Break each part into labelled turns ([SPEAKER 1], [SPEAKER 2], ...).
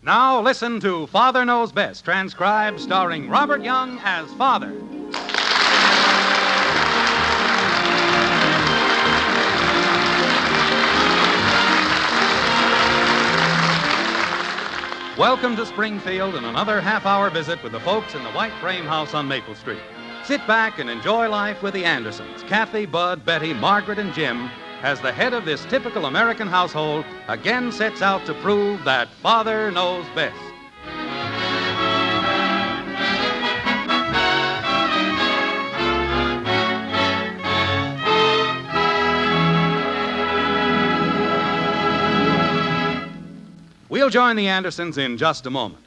[SPEAKER 1] Now listen to Father Knows Best, transcribed starring Robert Young as Father. Welcome to Springfield and another half-hour visit with the folks in the White Frame House on Maple Street. Sit back and enjoy life with the Andersons, Kathy, Bud, Betty, Margaret, and Jim, as the head of this typical American household again sets out to prove that Father knows best. We'll join the Andersons in just a moment.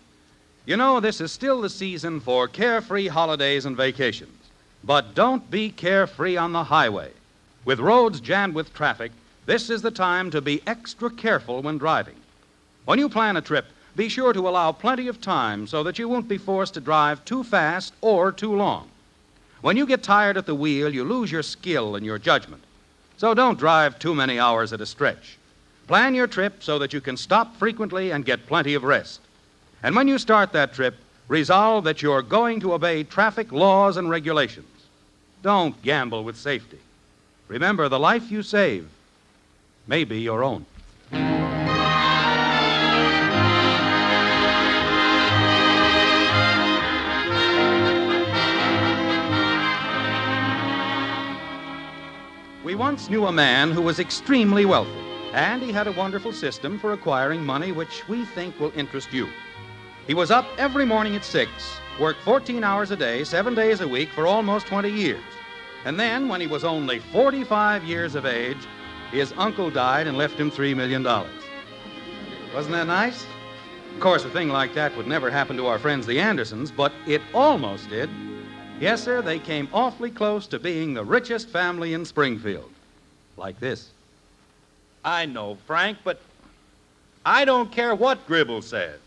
[SPEAKER 1] You know, this is still the season for carefree holidays and vacations. But don't be carefree on the highway. With roads jammed with traffic, this is the time to be extra careful when driving. When you plan a trip, be sure to allow plenty of time so that you won't be forced to drive too fast or too long. When you get tired at the wheel, you lose your skill and your judgment. So don't drive too many hours at a stretch. Plan your trip so that you can stop frequently and get plenty of rest. And when you start that trip, resolve that you're going to obey traffic laws and regulations. Don't gamble with safety. Remember, the life you save may be your own. We once knew a man who was extremely wealthy, and he had a wonderful system for acquiring money which we think will interest you. He was up every morning at 6, worked 14 hours a day, 7 days a week for almost 20 years. And then, when he was only 45 years of age, his uncle died and left him $3 million. Wasn't that nice? Of course, a thing like that would never happen to our friends the Andersons, but it almost did. Yes, sir, they came awfully close to being the richest family in Springfield. Like this.
[SPEAKER 2] I know, Frank, but I don't care what Gribble says.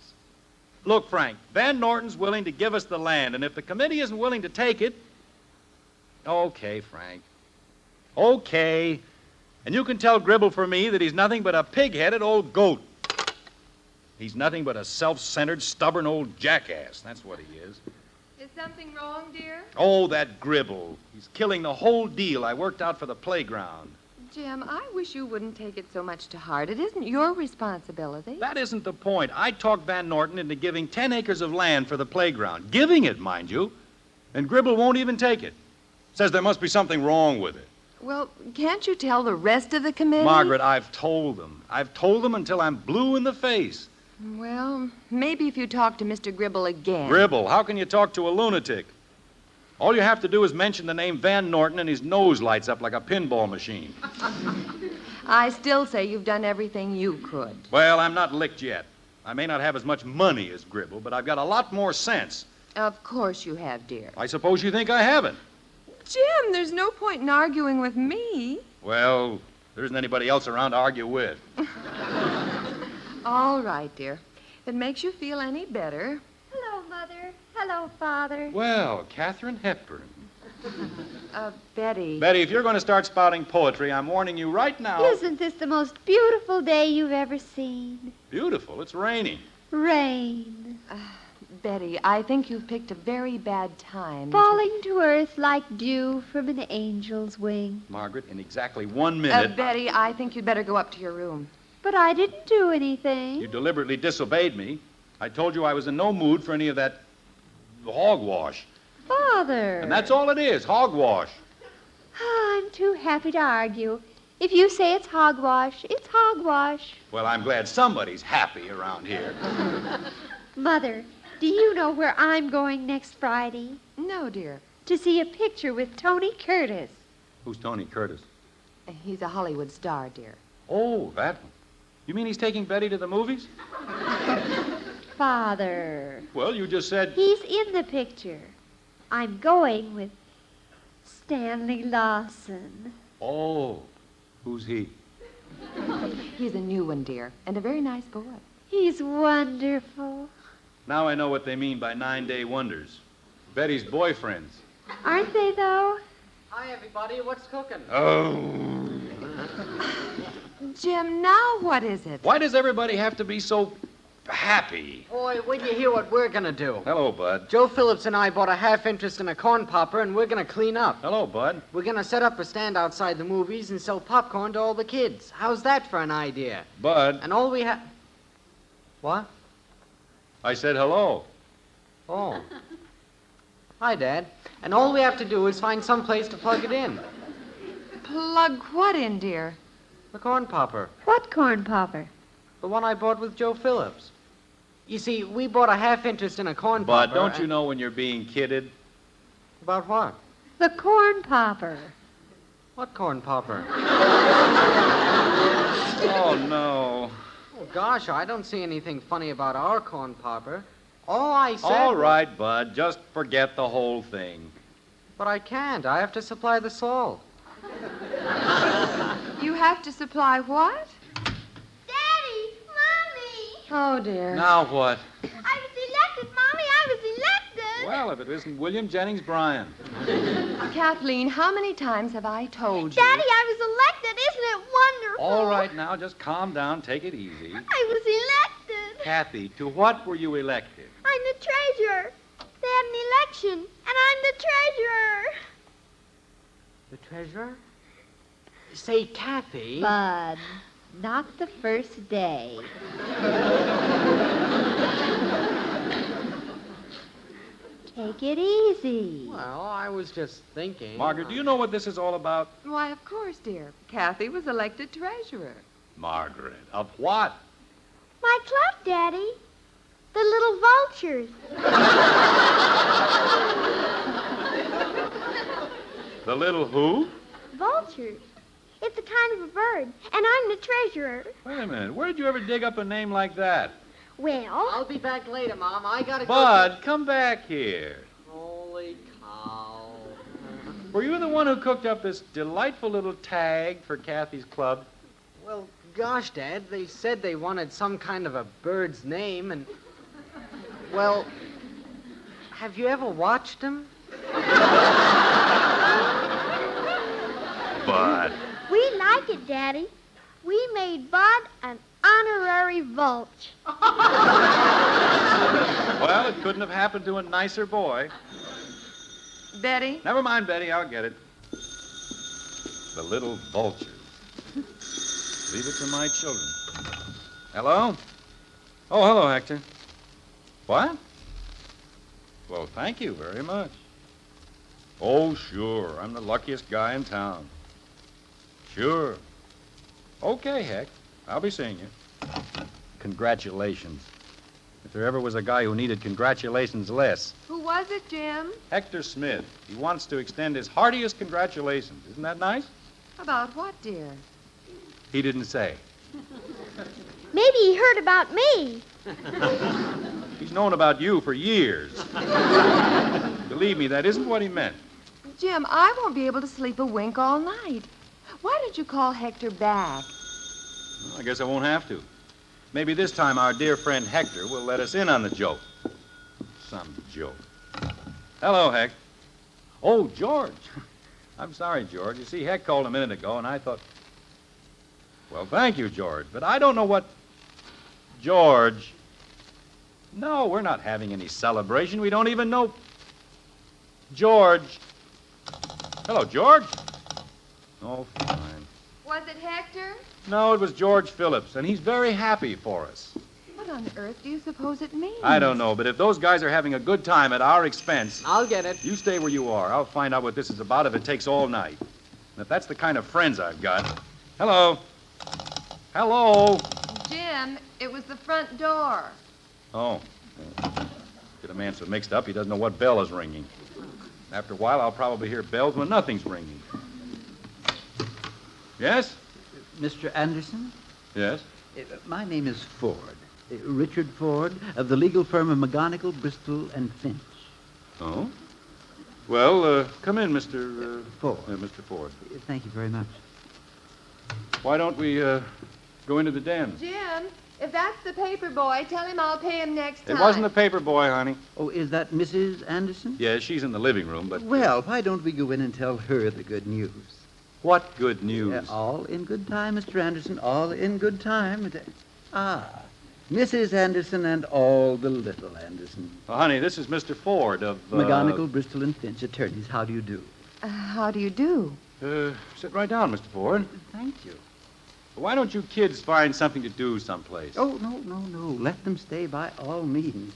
[SPEAKER 2] Look, Frank, Van Norton's willing to give us the land, and if the committee isn't willing to take it... Okay, Frank. Okay. And you can tell Gribble for me that he's nothing but a pig-headed old goat. He's nothing but a self-centered, stubborn old jackass. That's what he is.
[SPEAKER 3] Is something wrong, dear?
[SPEAKER 2] Oh, that Gribble. He's killing the whole deal I worked out for the playground.
[SPEAKER 3] Jim, I wish you wouldn't take it so much to heart. It isn't your responsibility.
[SPEAKER 2] That isn't the point. I talked Van Norton into giving 10 acres of land for the playground. Giving it, mind you. And Gribble won't even take it. Says there must be something wrong with it.
[SPEAKER 3] Well, can't you tell the rest of the committee?
[SPEAKER 2] Margaret, I've told them. I've told them until I'm blue in the face.
[SPEAKER 3] Well, maybe if you talk to Mr. Gribble again.
[SPEAKER 2] Gribble? How can you talk to a lunatic? All you have to do is mention the name Van Norton and his nose lights up like a pinball machine.
[SPEAKER 3] I still say you've done everything you could.
[SPEAKER 2] Well, I'm not licked yet. I may not have as much money as Gribble, but I've got a lot more sense.
[SPEAKER 3] Of course you have, dear.
[SPEAKER 2] I suppose you think I haven't.
[SPEAKER 3] Jim, there's no point in arguing with me.
[SPEAKER 2] Well, there isn't anybody else around to argue with.
[SPEAKER 3] All right, dear. If it makes you feel any better.
[SPEAKER 4] Hello, Mother. Hello, Father.
[SPEAKER 2] Well, Katharine Hepburn.
[SPEAKER 3] Betty.
[SPEAKER 2] Betty, if you're going to start spouting poetry, I'm warning you right now.
[SPEAKER 4] Isn't this the most beautiful day you've ever seen?
[SPEAKER 2] Beautiful. It's raining.
[SPEAKER 4] Rain.
[SPEAKER 3] Betty, I think you've picked a very bad time.
[SPEAKER 4] Falling to earth like dew from an angel's wing.
[SPEAKER 2] Margaret, in exactly 1 minute...
[SPEAKER 3] Betty, I think you'd better go up to your room.
[SPEAKER 4] But I didn't do anything.
[SPEAKER 2] You deliberately disobeyed me. I told you I was in no mood for any of that hogwash.
[SPEAKER 4] Father.
[SPEAKER 2] And that's all it is, hogwash.
[SPEAKER 4] I'm too happy to argue. If you say it's hogwash, it's hogwash.
[SPEAKER 2] Well, I'm glad somebody's happy around here.
[SPEAKER 4] Mother, do you know where I'm going next Friday?
[SPEAKER 3] No, dear.
[SPEAKER 4] To see a picture with Tony Curtis.
[SPEAKER 2] Who's Tony Curtis?
[SPEAKER 3] He's a Hollywood star, dear.
[SPEAKER 2] Oh, that one. You mean he's taking Betty to the movies?
[SPEAKER 4] Father.
[SPEAKER 2] Well, you just said...
[SPEAKER 4] He's in the picture. I'm going with Stanley Lawson.
[SPEAKER 2] Oh, who's he?
[SPEAKER 3] He's a new one, dear, and a very nice boy.
[SPEAKER 4] He's wonderful.
[SPEAKER 2] Now I know what they mean by 9-day wonders. Betty's boyfriends.
[SPEAKER 4] Aren't they, though?
[SPEAKER 5] Hi, everybody. What's cooking?
[SPEAKER 2] Oh.
[SPEAKER 3] Jim, now what is it?
[SPEAKER 2] Why does everybody have to be so Happy.
[SPEAKER 5] Boy, when you hear what we're gonna do.
[SPEAKER 2] Hello, Bud.
[SPEAKER 5] Joe Phillips and I bought a half interest in a corn popper, and we're gonna clean up.
[SPEAKER 2] Hello, Bud.
[SPEAKER 5] We're gonna set up a stand outside the movies and sell popcorn to all the kids. How's that for an idea?
[SPEAKER 2] Bud,
[SPEAKER 5] And all we have... What?
[SPEAKER 2] I said hello.
[SPEAKER 5] Oh. Hi, Dad. And all we have to do is find some place to plug it in.
[SPEAKER 3] Plug what in, dear?
[SPEAKER 5] The corn popper.
[SPEAKER 4] What corn popper?
[SPEAKER 5] The one I bought with Joe Phillips. You see, we bought a half interest in a corn
[SPEAKER 2] Bud,
[SPEAKER 5] popper.
[SPEAKER 2] don't you
[SPEAKER 5] and-
[SPEAKER 2] know when you're being kidded?
[SPEAKER 5] About what?
[SPEAKER 4] The corn popper.
[SPEAKER 5] What corn popper?
[SPEAKER 2] Oh, no.
[SPEAKER 5] Oh, gosh, I don't see anything funny about our corn popper. All I said...
[SPEAKER 2] All right, Bud. Just forget the whole thing.
[SPEAKER 5] But I can't. I have to supply the salt.
[SPEAKER 3] You have to supply what?
[SPEAKER 4] Daddy! Mommy!
[SPEAKER 3] Oh, dear.
[SPEAKER 2] Now what?
[SPEAKER 4] I was elected, Mommy! I was elected!
[SPEAKER 2] Well, if it isn't William Jennings Bryan.
[SPEAKER 3] Kathleen, how many times have I told you?
[SPEAKER 4] Daddy, I was elected! Isn't it wonderful?
[SPEAKER 2] All right, now, just calm down. Take it easy.
[SPEAKER 4] I was elected!
[SPEAKER 2] Kathy, to what were you elected?
[SPEAKER 4] I'm the treasurer. They had an election, and I'm the treasurer.
[SPEAKER 5] The treasurer? Say, Kathy...
[SPEAKER 4] Bud, not the first day. Take it easy.
[SPEAKER 5] Well, I was just thinking...
[SPEAKER 2] Margaret, do you know what this is all about?
[SPEAKER 3] Why, of course, dear. Kathy was elected treasurer.
[SPEAKER 2] Margaret, of what?
[SPEAKER 4] My club, Daddy. The little vultures.
[SPEAKER 2] The little who?
[SPEAKER 4] Vultures. It's a kind of a bird, and I'm the treasurer.
[SPEAKER 2] Wait a minute. Where did you ever dig up a name like that?
[SPEAKER 4] Well,
[SPEAKER 5] I'll be back later, Mom. I gotta go...
[SPEAKER 2] Bud, come back here.
[SPEAKER 5] Holy cow.
[SPEAKER 2] Were you the one who cooked up this delightful little tag for Kathy's club?
[SPEAKER 5] Well, gosh, Dad, they said they wanted some kind of a bird's name, and... Well, have you ever watched them?
[SPEAKER 2] Bud.
[SPEAKER 4] we like it, Daddy. We made Bud an honorary vulture.
[SPEAKER 2] Well, it couldn't have happened to a nicer boy.
[SPEAKER 3] Betty?
[SPEAKER 2] Never mind, Betty. I'll get it. The little vultures. Leave it to my children. Hello? Oh, hello, Hector. What? Well, thank you very much. Oh, sure. I'm the luckiest guy in town. Sure. Okay, Heck. I'll be seeing you. Congratulations. If there ever was a guy who needed congratulations less,
[SPEAKER 3] Who was it, Jim?
[SPEAKER 2] Hector Smith. He wants to extend his heartiest congratulations. Isn't that nice?
[SPEAKER 3] About what, dear?
[SPEAKER 2] He didn't say.
[SPEAKER 4] Maybe he heard about me.
[SPEAKER 2] He's known about you for years. Believe me, that isn't what he meant.
[SPEAKER 3] Jim, I won't be able to sleep a wink all night. Why don't you call Hector back?
[SPEAKER 2] Well, I guess I won't have to. Maybe this time our dear friend Hector will let us in on the joke. Some joke. Hello, Heck. Oh, George. I'm sorry, George. You see, Heck called a minute ago, and I thought... Well, thank you, George, but I don't know what... George. No, we're not having any celebration. We don't even know... George. Hello, George. Oh, fine.
[SPEAKER 3] Was it Hector?
[SPEAKER 2] No, it was George Phillips, and he's very happy for us.
[SPEAKER 3] What on earth do you suppose it means?
[SPEAKER 2] I don't know, but if those guys are having a good time at our expense,
[SPEAKER 5] I'll get it.
[SPEAKER 2] you stay where you are. I'll find out what this is about if it takes all night. And if that's the kind of friends I've got. Hello. Hello.
[SPEAKER 3] Jim, it was the front door.
[SPEAKER 2] Oh. Get a man so mixed up he doesn't know what bell is ringing. After a while, I'll probably hear bells when nothing's ringing. Yes?
[SPEAKER 6] Mr. Anderson?
[SPEAKER 2] Yes?
[SPEAKER 6] My name is Ford. Richard Ford of the legal firm of McGonigal, Bristol, and Finch.
[SPEAKER 2] Oh? Well, come in, Mr.
[SPEAKER 6] Ford.
[SPEAKER 2] Mr. Ford.
[SPEAKER 6] Thank you very much.
[SPEAKER 2] Why don't we go into the den?
[SPEAKER 3] Jim, if that's the paper boy, tell him I'll pay him next time.
[SPEAKER 2] It wasn't the paper boy, honey.
[SPEAKER 6] Oh, is that Mrs. Anderson?
[SPEAKER 2] Yes, she's in the living room, but...
[SPEAKER 6] Well, why don't we go in and tell her the good news?
[SPEAKER 2] What good news?
[SPEAKER 6] All in good time, Mr. Anderson. All in good time. Mrs. Anderson and all the little Anderson.
[SPEAKER 2] Honey, this is Mr. Ford of...
[SPEAKER 6] McGonigal, Bristol, and Finch, attorneys. How do you do?
[SPEAKER 3] How do you do?
[SPEAKER 2] Sit right down, Mr. Ford.
[SPEAKER 6] Thank you.
[SPEAKER 2] Why don't you kids find something to do someplace?
[SPEAKER 6] Oh, no. Let them stay by all means.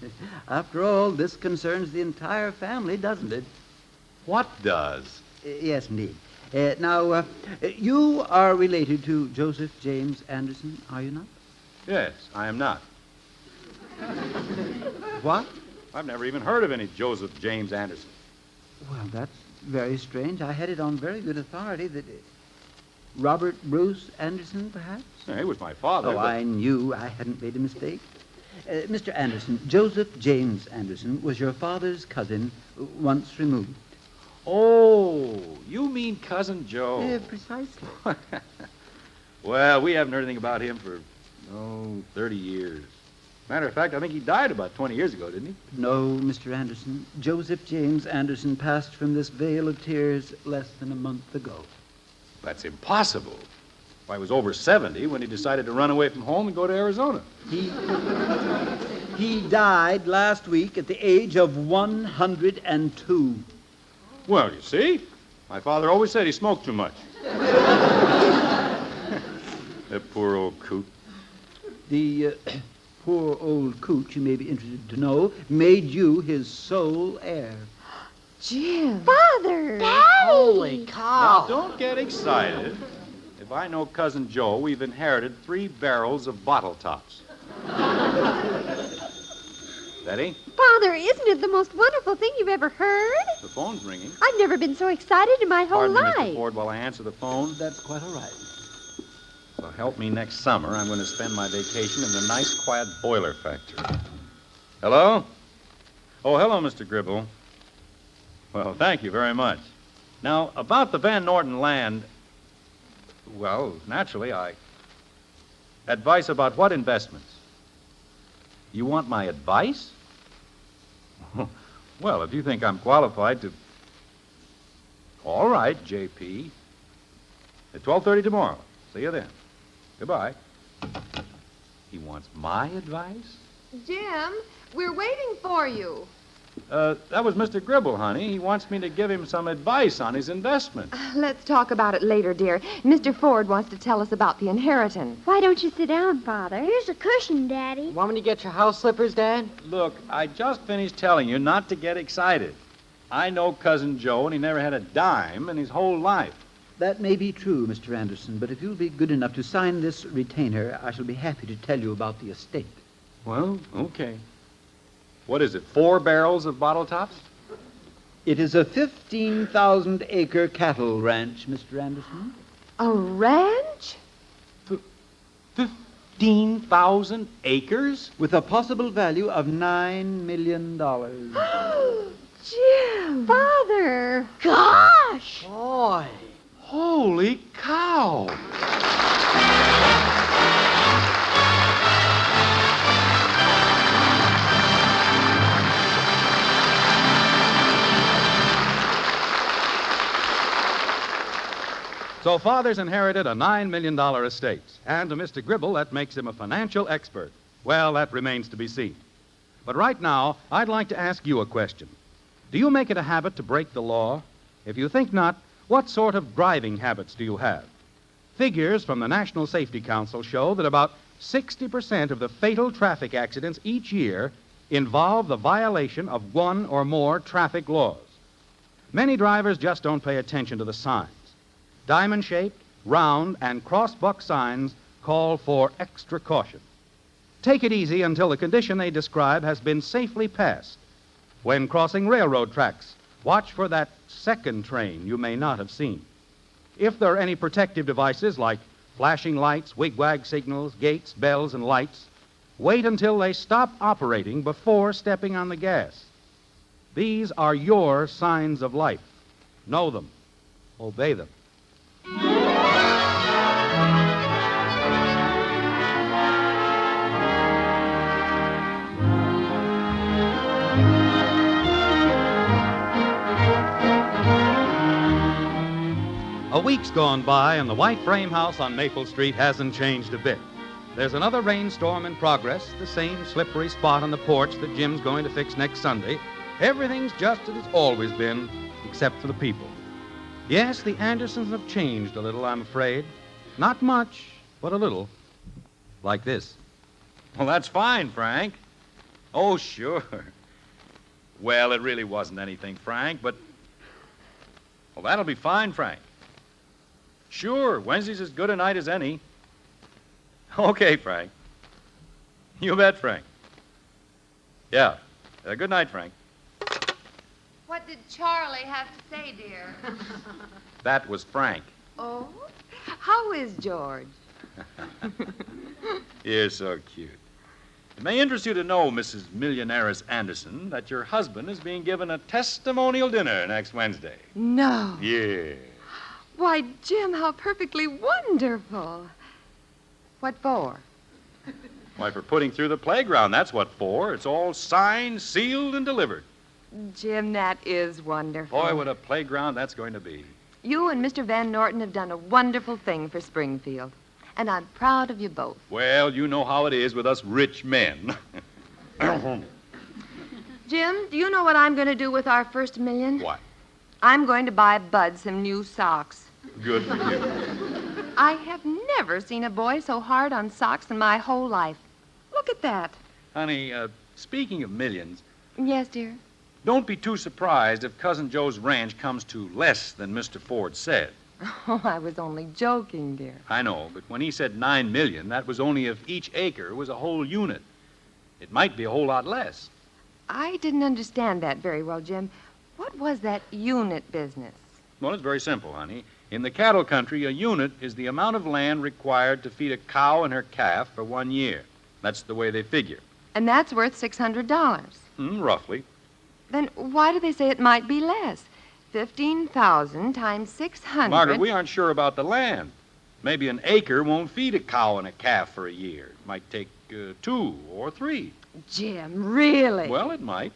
[SPEAKER 6] After all, this concerns the entire family, doesn't it?
[SPEAKER 2] What does?
[SPEAKER 6] Yes, indeed. Now, you are related to Joseph James Anderson, are you not?
[SPEAKER 2] Yes, I am not.
[SPEAKER 6] What?
[SPEAKER 2] I've never even heard of any Joseph James Anderson.
[SPEAKER 6] Well, that's very strange. I had it on very good authority that... Robert Bruce Anderson, perhaps?
[SPEAKER 2] Yeah, he was my father.
[SPEAKER 6] Oh, I knew I hadn't made a mistake. Mr. Anderson, Joseph James Anderson was your father's cousin, once removed.
[SPEAKER 2] Oh, you mean Cousin Joe.
[SPEAKER 6] Precisely.
[SPEAKER 2] Well, we haven't heard anything about him for, 30 years. Matter of fact, I think he died about 20 years ago, didn't he?
[SPEAKER 6] No, Mr. Anderson. Joseph James Anderson passed from this vale of tears less than a month ago.
[SPEAKER 2] That's impossible. I was over 70 when he decided to run away from home and go to Arizona.
[SPEAKER 6] He died last week at the age of 102.
[SPEAKER 2] Well, you see, my father always said he smoked too much. That poor old coot.
[SPEAKER 6] The poor old coot, you may be interested to know, made you his sole heir.
[SPEAKER 3] Jim.
[SPEAKER 4] Father!
[SPEAKER 5] Holy
[SPEAKER 2] Now,
[SPEAKER 5] cow.
[SPEAKER 2] don't get excited. If I know Cousin Joe, we've inherited 3 barrels of bottle tops. Betty,
[SPEAKER 4] Father, isn't it the most wonderful thing you've ever heard?
[SPEAKER 2] the phone's ringing.
[SPEAKER 4] I've never been so excited in my whole
[SPEAKER 2] Pardon me,
[SPEAKER 4] life.
[SPEAKER 2] Mr. Ford, while I answer the phone.
[SPEAKER 6] That's quite all right.
[SPEAKER 2] So help me next summer. I'm going to spend my vacation in the nice, quiet boiler factory. Hello? Oh, hello, Mr. Gribble. Well, thank you very much. Now, about the Van Norton land, well, naturally, Advice about what investments? You want my advice? Well, if you think I'm qualified to... All right, J.P. At 12:30 tomorrow. See you then. Goodbye. He wants my advice?
[SPEAKER 3] Jim, we're waiting for you.
[SPEAKER 2] That was Mr. Gribble, honey. He wants me to give him some advice on his investment.
[SPEAKER 3] Let's talk about it later, dear. Mr. Ford wants to tell us about the inheritance.
[SPEAKER 4] Why don't you sit down, Father?
[SPEAKER 7] Here's a cushion, Daddy.
[SPEAKER 5] Want me to get your house slippers, Dad?
[SPEAKER 2] Look, I just finished telling you not to get excited. I know Cousin Joe, and he never had a dime in his whole life.
[SPEAKER 6] That may be true, Mr. Anderson, but if you'll be good enough to sign this retainer, I shall be happy to tell you about the estate.
[SPEAKER 2] Well, okay. What is it, 4 barrels of bottle tops?
[SPEAKER 6] It is a 15,000-acre cattle ranch, Mr. Anderson.
[SPEAKER 3] A ranch?
[SPEAKER 2] 15,000 acres?
[SPEAKER 6] With a possible value of $9 million.
[SPEAKER 3] Jim!
[SPEAKER 4] Father!
[SPEAKER 7] Gosh!
[SPEAKER 5] Boy.
[SPEAKER 2] Holy cow!
[SPEAKER 1] So Father's inherited a $9 million estate. And to Mr. Gribble, that makes him a financial expert. Well, that remains to be seen. But right now, I'd like to ask you a question. Do you make it a habit to break the law? If you think not, what sort of driving habits do you have? Figures from the National Safety Council show that about 60% of the fatal traffic accidents each year involve the violation of one or more traffic laws. Many drivers just don't pay attention to the signs. Diamond-shaped, round, and cross-buck signs call for extra caution. Take it easy until the condition they describe has been safely passed. When crossing railroad tracks, watch for that second train you may not have seen. If there are any protective devices like flashing lights, wigwag signals, gates, bells, and lights, wait until they stop operating before stepping on the gas. These are your signs of life. Know them. Obey them. A week's gone by, and the white frame house on Maple Street hasn't changed a bit. There's another rainstorm in progress, the same slippery spot on the porch that Jim's going to fix next Sunday. Everything's just as it's always been, except for the people. Yes, the Andersons have changed a little, I'm afraid. Not much, but a little. Like this.
[SPEAKER 2] Well, that's fine, Frank. Oh, sure. Well, it really wasn't anything, Frank, but... Well, that'll be fine, Frank. Sure, Wednesday's as good a night as any. Okay, Frank. You bet, Frank. Yeah. Good night, Frank.
[SPEAKER 3] What did Charlie have to say, dear?
[SPEAKER 2] That was Frank.
[SPEAKER 3] Oh? How is George?
[SPEAKER 2] You're so cute. It may interest you to know, Mrs. Millionairess Anderson, that your husband is being given a testimonial dinner next Wednesday.
[SPEAKER 3] No.
[SPEAKER 2] Yeah.
[SPEAKER 3] Why, Jim, how perfectly wonderful. What for?
[SPEAKER 2] Why, for putting through the playground, that's what for. It's all signed, sealed, and delivered.
[SPEAKER 3] Jim, that is wonderful.
[SPEAKER 2] Boy, what a playground that's going to be.
[SPEAKER 3] You and Mr. Van Norton have done a wonderful thing for Springfield. And I'm proud of you both.
[SPEAKER 2] Well, you know how it is with us rich men.
[SPEAKER 3] Jim, do you know what I'm going to do with our first $1 million?
[SPEAKER 2] What?
[SPEAKER 3] I'm going to buy Bud some new socks.
[SPEAKER 2] Good for you.
[SPEAKER 3] I have never seen a boy so hard on socks in my whole life. Look at that.
[SPEAKER 2] Honey, speaking of millions,
[SPEAKER 3] Yes, dear.
[SPEAKER 2] don't be too surprised if Cousin Joe's ranch comes to less than Mr. Ford said.
[SPEAKER 3] Oh, I was only joking, dear.
[SPEAKER 2] I know, but when he said 9 million, that was only if each acre was a whole unit. It might be a whole lot less.
[SPEAKER 3] I didn't understand that very well, Jim. What was that unit business?
[SPEAKER 2] Well, it's very simple, honey. In the cattle country, a unit is the amount of land required to feed a cow and her calf for 1 year. That's the way they figure.
[SPEAKER 3] And that's worth $600.
[SPEAKER 2] Roughly.
[SPEAKER 3] Then why do they say it might be less? 15,000 times 600.
[SPEAKER 2] Margaret, we aren't sure about the land. Maybe an acre won't feed a cow and a calf for a year. It might take 2 or 3.
[SPEAKER 3] Jim, really?
[SPEAKER 2] Well, it might.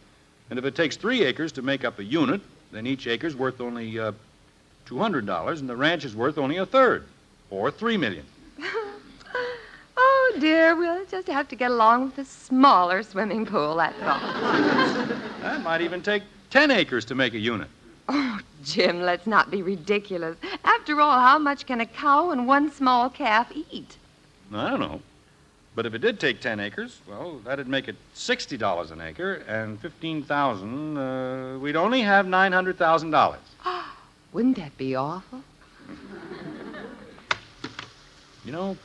[SPEAKER 2] And if it takes 3 acres to make up a unit, then each acre's worth only $200, and the ranch is worth only a third, or $3 million.
[SPEAKER 3] Oh, dear, we'll just have to get along with a smaller swimming pool, that's all.
[SPEAKER 2] That might even take 10 acres to make a unit.
[SPEAKER 3] Oh, Jim, let's not be ridiculous. After all, how much can a cow and one small calf eat?
[SPEAKER 2] I don't know. But if it did take 10 acres, well, that'd make it $60 an acre, and 15,000, we'd only have $900,000.
[SPEAKER 3] Wouldn't that be awful?
[SPEAKER 2] You know,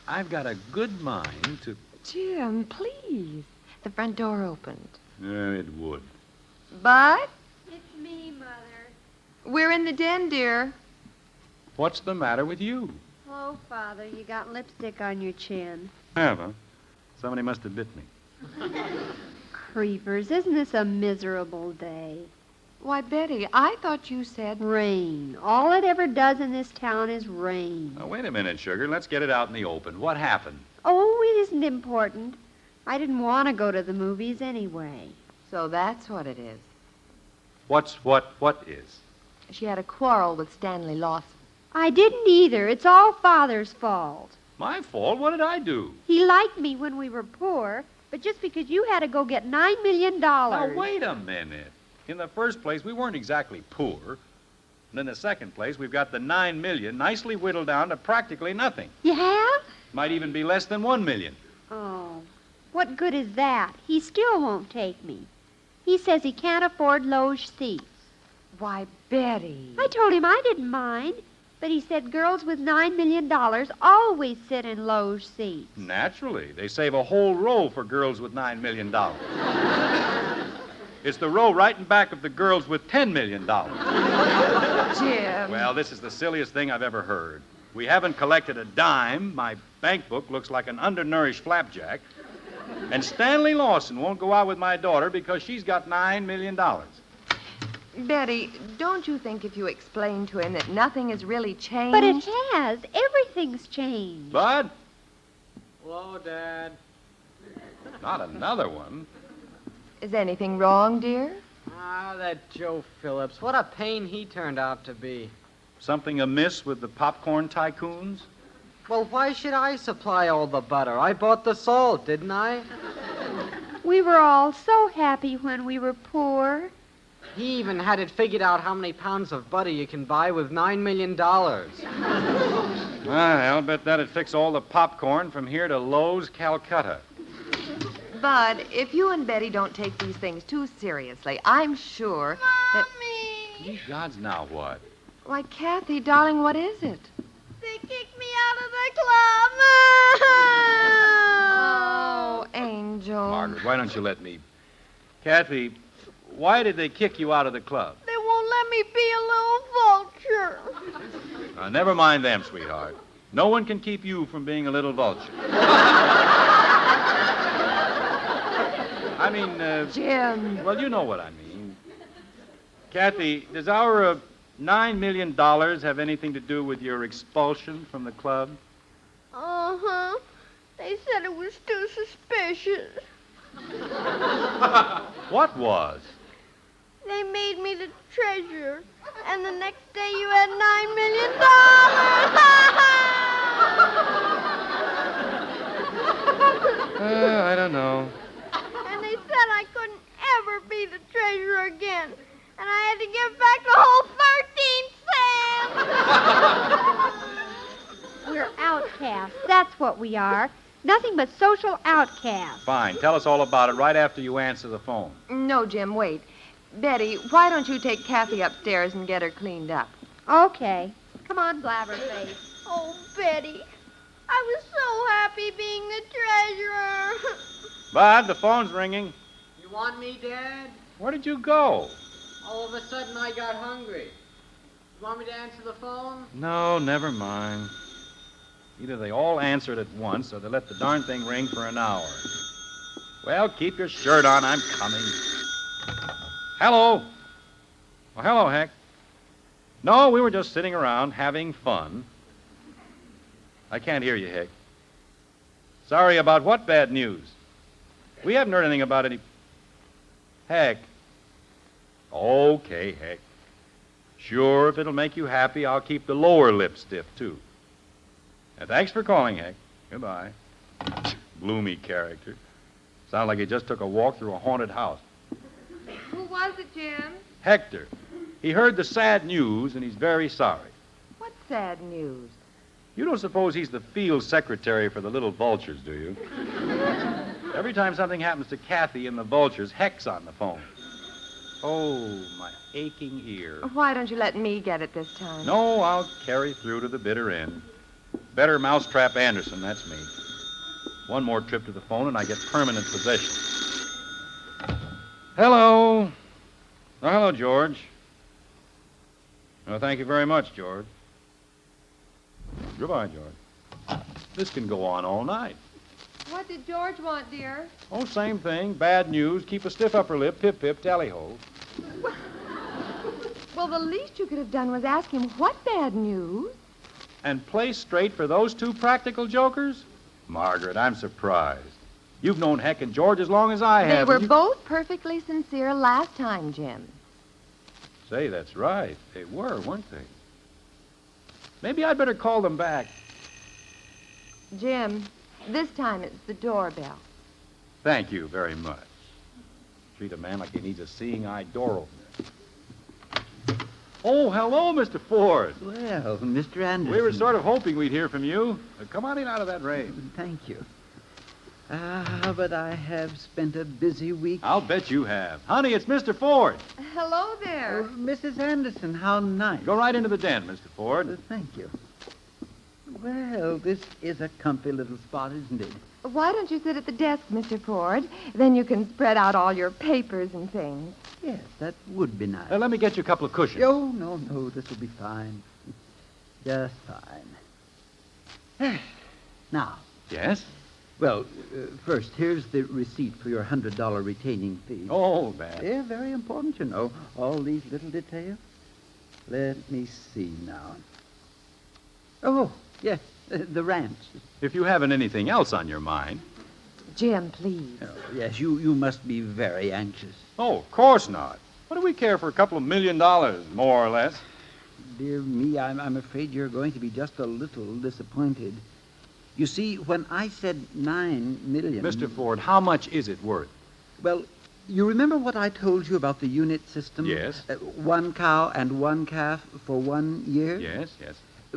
[SPEAKER 2] I've got a good mind to...
[SPEAKER 3] Jim, please. The front door opened.
[SPEAKER 2] It would.
[SPEAKER 3] Bud,
[SPEAKER 4] It's me, Mother.
[SPEAKER 3] we're in the den, dear.
[SPEAKER 2] What's the matter with you?
[SPEAKER 4] Oh, Father, you got lipstick on your chin.
[SPEAKER 2] Have, huh? Somebody must have bit me.
[SPEAKER 4] Creepers, isn't this a miserable day?
[SPEAKER 3] Why, Betty, I thought you said...
[SPEAKER 4] Rain. All it ever does in this town is rain.
[SPEAKER 2] Now, wait a minute, Sugar. Let's get it out in the open. What happened?
[SPEAKER 4] Oh, it isn't important. I didn't want to go to the movies anyway.
[SPEAKER 3] So that's what it is.
[SPEAKER 2] What is?
[SPEAKER 3] She had a quarrel with Stanley Lawson.
[SPEAKER 4] I didn't either. It's all Father's fault.
[SPEAKER 2] My fault? What did I do?
[SPEAKER 4] He liked me when we were poor, but just because you had to go get $9 million.
[SPEAKER 2] Now, wait a minute. In the first place, we weren't exactly poor. And in the second place, we've got the $9 million nicely whittled down to practically nothing.
[SPEAKER 4] You have?
[SPEAKER 2] Might even be less than $1 million.
[SPEAKER 4] Oh, what good is that? He still won't take me. He says he can't afford loge seats.
[SPEAKER 3] Why, Betty.
[SPEAKER 4] I told him I didn't mind, but he said girls with $9 million always sit in loge seats.
[SPEAKER 2] Naturally. They save a whole row for girls with $9 million. It's the row right in back of the girls with $10 million.
[SPEAKER 3] Jim.
[SPEAKER 2] Well, this is the silliest thing I've ever heard. We haven't collected a dime. My bank book looks like an undernourished flapjack. And Stanley Lawson won't go out with my daughter because she's got $9 million.
[SPEAKER 3] Betty, don't you think if you explain to him that nothing has really changed?
[SPEAKER 4] But it has. Everything's changed.
[SPEAKER 2] Bud?
[SPEAKER 5] Hello, Dad.
[SPEAKER 2] Not another one.
[SPEAKER 3] Is anything wrong, dear?
[SPEAKER 5] Ah, that Joe Phillips. What a pain he turned out to be.
[SPEAKER 2] Something amiss with the popcorn tycoons?
[SPEAKER 5] Well, why should I supply all the butter? I bought the salt, didn't I?
[SPEAKER 4] We were all so happy when we were poor.
[SPEAKER 5] He even had it figured out how many pounds of butter you can buy with $9 million.
[SPEAKER 2] I'll bet that'd fix all the popcorn from here to Lowe's, Calcutta.
[SPEAKER 3] Bud, if you and Betty don't take these things too seriously, I'm sure that...
[SPEAKER 2] Ye gods, now what?
[SPEAKER 3] Why, Kathy, darling, what is it?
[SPEAKER 7] They kicked me out of the club.
[SPEAKER 3] Oh, Angel.
[SPEAKER 2] Margaret, why don't you let me... Kathy, why did they kick you out of the club?
[SPEAKER 7] They won't let me be a little vulture.
[SPEAKER 2] Never mind them, sweetheart. No one can keep you from being a little vulture. I mean,
[SPEAKER 3] Jim.
[SPEAKER 2] well, you know what I mean. Kathy, does our $9 million have anything to do with your expulsion from the club?
[SPEAKER 7] Uh-huh. They said it was too suspicious.
[SPEAKER 2] What was?
[SPEAKER 7] They made me the treasurer, and the next day you had $9 million.
[SPEAKER 2] I don't know.
[SPEAKER 7] And they said I couldn't ever be the treasurer again, and I had to give back the whole 13 cents.
[SPEAKER 4] We're outcasts. That's what we are. Nothing but social outcasts.
[SPEAKER 2] Fine. Tell us all about it right after you answer the phone.
[SPEAKER 3] No, Jim, wait. Betty, why don't you take Kathy upstairs and get her cleaned up?
[SPEAKER 4] Okay. Come on, Blabberface.
[SPEAKER 7] Oh, Betty, I was so happy being the treasurer.
[SPEAKER 2] Bud, the phone's ringing.
[SPEAKER 5] You want me, Dad?
[SPEAKER 2] Where did you go?
[SPEAKER 5] All of a sudden, I got hungry. You want me to answer the phone?
[SPEAKER 2] No, never mind. Either they all answered at once or they let the darn thing ring for an hour. Well, keep your shirt on. I'm coming. Hello. Well, hello, Heck. No, we were just sitting around having fun. I can't hear you, Heck. Sorry about what bad news? We haven't heard anything about any... Heck. Okay, Heck. Sure, if it'll make you happy, I'll keep the lower lip stiff, too. And thanks for calling, Heck. Goodbye. Gloomy character. Sounds like he just took a walk through a haunted house.
[SPEAKER 3] Who was it, Jim?
[SPEAKER 2] Hector. He heard the sad news, and he's very sorry.
[SPEAKER 3] What sad news?
[SPEAKER 2] You don't suppose he's the field secretary for the Little Vultures, do you? Every time something happens to Kathy and the Vultures, Heck's on the phone. Oh, my aching ear.
[SPEAKER 3] Why don't you let me get it this time?
[SPEAKER 2] No, I'll carry through to the bitter end. Better Mousetrap Anderson, that's me. One more trip to the phone and I get permanent possession. Hello. Oh, hello, George. Oh, thank you very much, George. Goodbye, George. This can go on all night.
[SPEAKER 3] What did George want, dear?
[SPEAKER 2] Oh, same thing. Bad news. Keep a stiff upper lip. Pip, pip, tally-ho.
[SPEAKER 3] Well, the least you could have done was ask him what bad news.
[SPEAKER 2] And play straight for those two practical jokers? Margaret, I'm surprised. You've known Heck and George as long as I
[SPEAKER 3] They
[SPEAKER 2] have.
[SPEAKER 3] were both perfectly sincere last time, Jim.
[SPEAKER 2] Say, that's right. They were, weren't they? Maybe I'd better call them back.
[SPEAKER 3] Jim, this time it's the doorbell.
[SPEAKER 2] Thank you very much. Treat a man like he needs a seeing-eye door opener. Oh, hello, Mr. Ford.
[SPEAKER 6] Well, Mr. Anderson.
[SPEAKER 2] We were sort of hoping we'd hear from you. Come on in out of that rain.
[SPEAKER 6] Thank you. But I have spent a busy week.
[SPEAKER 2] I'll bet you have. Honey, it's Mr. Ford.
[SPEAKER 3] Hello there.
[SPEAKER 6] Mrs. Anderson, how nice.
[SPEAKER 2] Go right into the den, Mr. Ford.
[SPEAKER 6] Thank you. Well, this is a comfy little spot, isn't it?
[SPEAKER 3] Why don't you sit at the desk, Mr. Ford? Then you can spread out all your papers and things.
[SPEAKER 6] Yes, that would be nice.
[SPEAKER 2] Let me get you a couple of cushions.
[SPEAKER 6] Oh, no, this will be fine. Just fine. Now,
[SPEAKER 2] Yes?
[SPEAKER 6] well, first, here's the receipt for your $100 retaining fee.
[SPEAKER 2] Oh, that.
[SPEAKER 6] They're very important, you know, all these little details. Let me see now. Oh, yes, the ranch.
[SPEAKER 2] If you haven't anything else on your mind.
[SPEAKER 3] Jim, please.
[SPEAKER 6] Oh, yes, you must be very anxious.
[SPEAKER 2] Oh, of course not. What do we care for a couple of $1 million, more or less?
[SPEAKER 6] Dear me, I'm afraid you're going to be just a little disappointed. You see, when I said 9 million...
[SPEAKER 2] Mr. Ford, how much is it worth?
[SPEAKER 6] Well, you remember what I told you about the unit system?
[SPEAKER 2] Yes.
[SPEAKER 6] 1 cow and 1 calf for 1 year?
[SPEAKER 2] Yes, yes.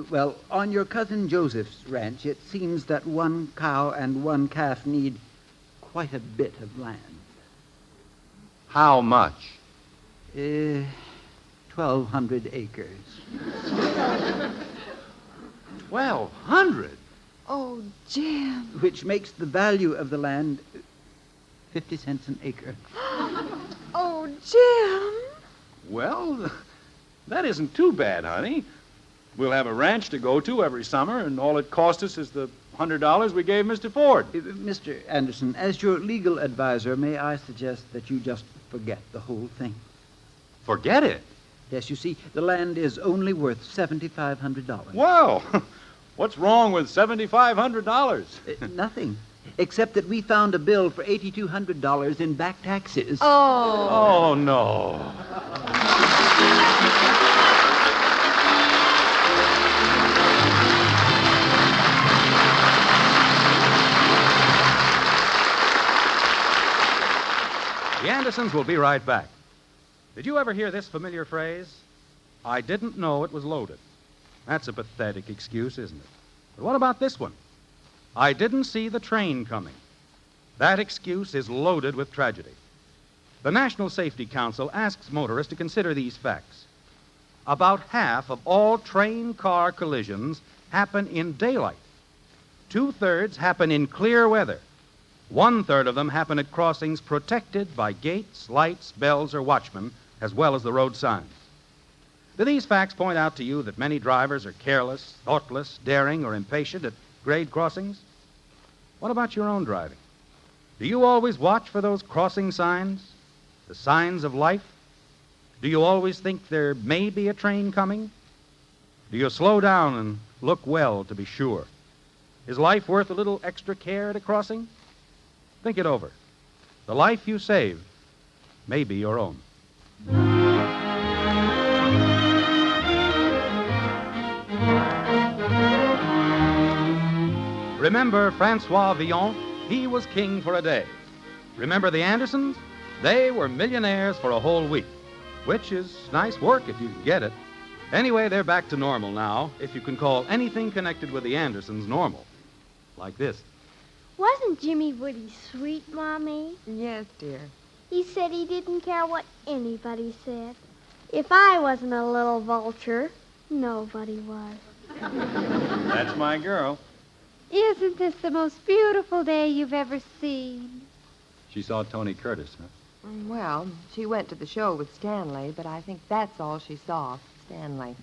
[SPEAKER 6] Well, on your cousin Joseph's ranch, it seems that 1 cow and 1 calf need quite a bit of land.
[SPEAKER 2] How much?
[SPEAKER 6] 1,200 acres.
[SPEAKER 2] 1,200?
[SPEAKER 3] Oh, Jim.
[SPEAKER 6] Which makes the value of the land 50 cents an acre.
[SPEAKER 3] Oh, Jim.
[SPEAKER 2] Well, that isn't too bad, honey. We'll have a ranch to go to every summer, and all it cost us is the $100 we gave Mr. Ford.
[SPEAKER 6] Mr. Anderson, as your legal advisor, may I suggest that you just forget the whole thing?
[SPEAKER 2] Forget it.
[SPEAKER 6] Yes, you see, the land is only worth $7,500.
[SPEAKER 2] Well, what's wrong with $7,500?
[SPEAKER 6] Nothing, except that we found a bill for $8,200 in back taxes.
[SPEAKER 3] Oh.
[SPEAKER 2] Oh, no.
[SPEAKER 1] The Andersons will be right back. Did you ever hear this familiar phrase? I didn't know it was loaded. That's a pathetic excuse, isn't it? But what about this one? I didn't see the train coming. That excuse is loaded with tragedy. The National Safety Council asks motorists to consider these facts. About half of all train-car collisions happen in daylight. 2/3 happen in clear weather. 1/3 of them happen at crossings protected by gates, lights, bells, or watchmen, as well as the road signs. Do these facts point out to you that many drivers are careless, thoughtless, daring, or impatient at grade crossings? What about your own driving? Do you always watch for those crossing signs, the signs of life? Do you always think there may be a train coming? Do you slow down and look well to be sure? Is life worth a little extra care at a crossing? Think it over. The life you save may be your own. Remember Francois Villon? He was king for a day. Remember the Andersons? They were millionaires for a whole week, which is nice work if you can get it. Anyway, they're back to normal now, if you can call anything connected with the Andersons normal. Like this.
[SPEAKER 7] Wasn't Jimmy Woody sweet, Mommy?
[SPEAKER 3] Yes, dear.
[SPEAKER 7] He said he didn't care what anybody said. If I wasn't a little vulture, nobody was.
[SPEAKER 2] That's my girl.
[SPEAKER 4] Isn't this the most beautiful day you've ever seen?
[SPEAKER 2] She saw Tony Curtis, huh?
[SPEAKER 3] Well, she went to the show with Stanley, but I think that's all she saw, Stanley.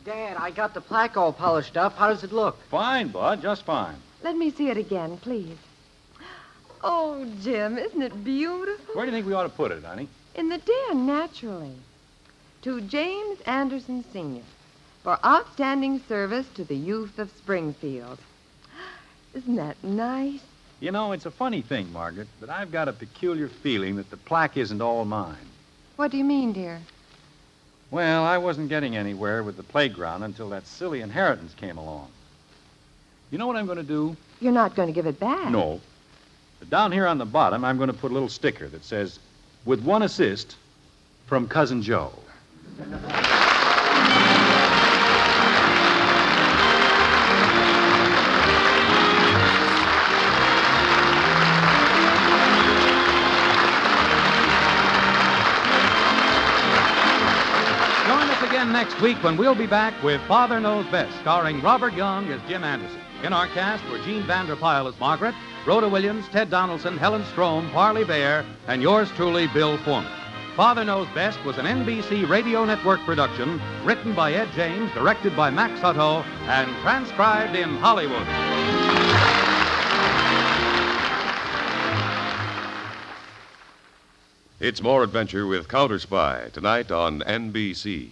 [SPEAKER 5] Dad, I got the plaque all polished up. How does it look?
[SPEAKER 2] Fine, Bud, just fine.
[SPEAKER 3] Let me see it again, please. Oh, Jim, isn't it beautiful?
[SPEAKER 2] Where do you think we ought to put it, honey?
[SPEAKER 3] In the den, naturally. To James Anderson, Sr., for outstanding service to the youth of Springfield. Isn't that nice?
[SPEAKER 2] You know, it's a funny thing, Margaret, but I've got a peculiar feeling that the plaque isn't all mine.
[SPEAKER 3] What do you mean, dear?
[SPEAKER 2] Well, I wasn't getting anywhere with the playground until that silly inheritance came along. You know what I'm going to do?
[SPEAKER 3] You're not going to give it back.
[SPEAKER 2] No. But down here on the bottom, I'm going to put a little sticker that says, with one assist from Cousin Joe.
[SPEAKER 1] Join us again next week when we'll be back with Father Knows Best, starring Robert Young as Jim Anderson. In our cast were Jean Vanderpyle as Margaret, Rhoda Williams, Ted Donaldson, Helen Strom, Parley Bear, and yours truly, Bill Foreman. Father Knows Best was an NBC Radio Network production, written by Ed James, directed by Max Hutto, and transcribed in Hollywood.
[SPEAKER 8] It's more adventure with Counter Spy tonight on NBC.